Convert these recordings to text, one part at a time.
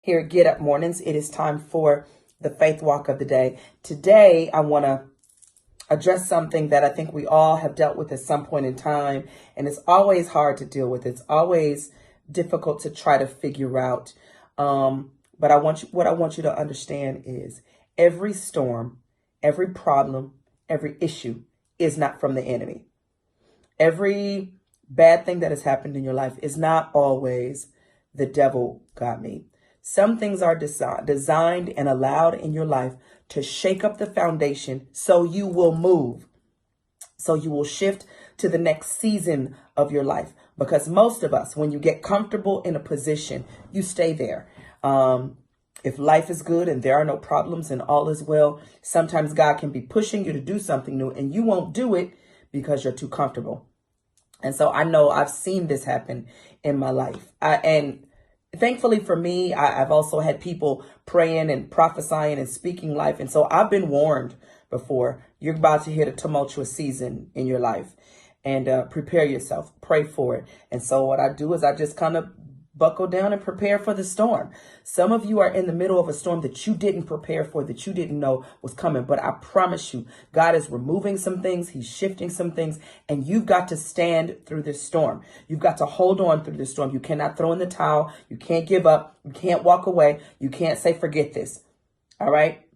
Here at Get Up Mornings, it is time for the faith walk of the day. Today, I want to address something that I think we all have dealt with at some point in time, and it's always hard to deal with. It's always difficult to try to figure out. But what I want you to understand is every storm, every problem, every issue is not from the enemy. Every bad thing that has happened in your life is not always the devil got me. Some things are designed and allowed in your life to shake up the foundation so you will move, so you will shift to the next season of your life. Because most of us, when you get comfortable in a position, you stay there. If life is good and there are no problems and all is well, sometimes God can be pushing you to do something new and you won't do it because you're too comfortable. And so I know I've seen this happen in my life. And thankfully for me, I've also had people praying and prophesying and speaking life. And so I've been warned before, you're about to hit a tumultuous season in your life, and prepare yourself, pray for it. And so what I do is I just kind of buckle down and prepare for the storm. Some of you are in the middle of a storm that you didn't prepare for, that you didn't know was coming. But I promise you, God is removing some things. He's shifting some things. And you've got to stand through this storm. You've got to hold on through this storm. You cannot throw in the towel. You can't give up. You can't walk away. You can't say, forget this. All right.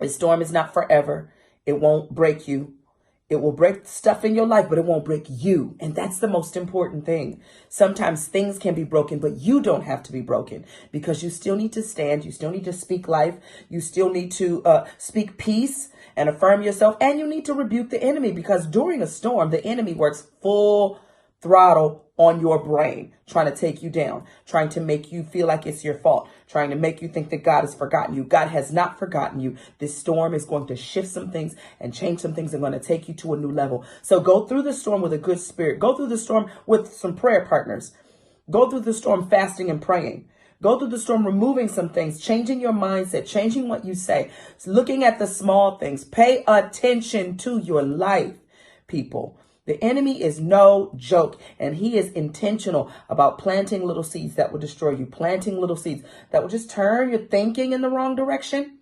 The storm is not forever. It won't break you. It will break stuff in your life, but it won't break you. And that's the most important thing. Sometimes things can be broken, but you don't have to be broken, because you still need to stand. You still need to speak life. You still need to speak peace and affirm yourself. And you need to rebuke the enemy, because during a storm, the enemy works full throttle on your brain, trying to take you down, trying to make you feel like it's your fault, trying to make you think that God has forgotten you. God has not forgotten you. This storm is going to shift some things and change some things and going to take you to a new level. So go through the storm with a good spirit. Go through the storm with some prayer partners. Go through the storm fasting and praying. Go through the storm removing some things, changing your mindset, changing what you say, looking at the small things. Pay attention to your life, people. The enemy is no joke, and he is intentional about planting little seeds that will destroy you, planting little seeds that will just turn your thinking in the wrong direction.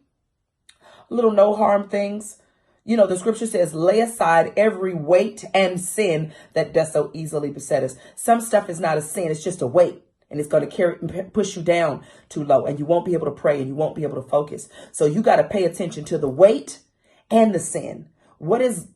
Little no harm things. You know, the scripture says, lay aside every weight and sin that does so easily beset us. Some stuff is not a sin. It's just a weight, and it's going to push you down too low, and you won't be able to pray and you won't be able to focus. So you got to pay attention to the weight and the sin. What is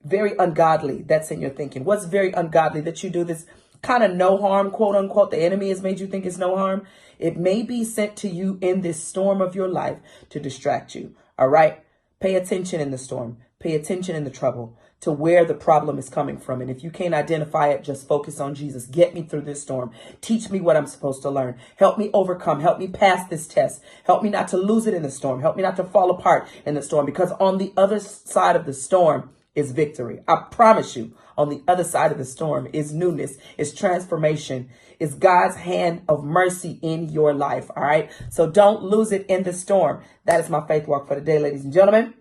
very ungodly that's in your thinking? What's very ungodly that you do this kind of no harm, quote unquote, the enemy has made you think it's no harm? It may be sent to you in this storm of your life to distract you. All right. Pay attention in the storm. Pay attention in the trouble to where the problem is coming from. And if you can't identify it, just focus on Jesus. Get me through this storm. Teach me what I'm supposed to learn. Help me overcome. Help me pass this test. Help me not to lose it in the storm. Help me not to fall apart in the storm, because on the other side of the storm is victory. I promise you, on the other side of the storm is newness, is transformation, is God's hand of mercy in your life. All right. So don't lose it in the storm. That is my faith walk for the day, ladies and gentlemen.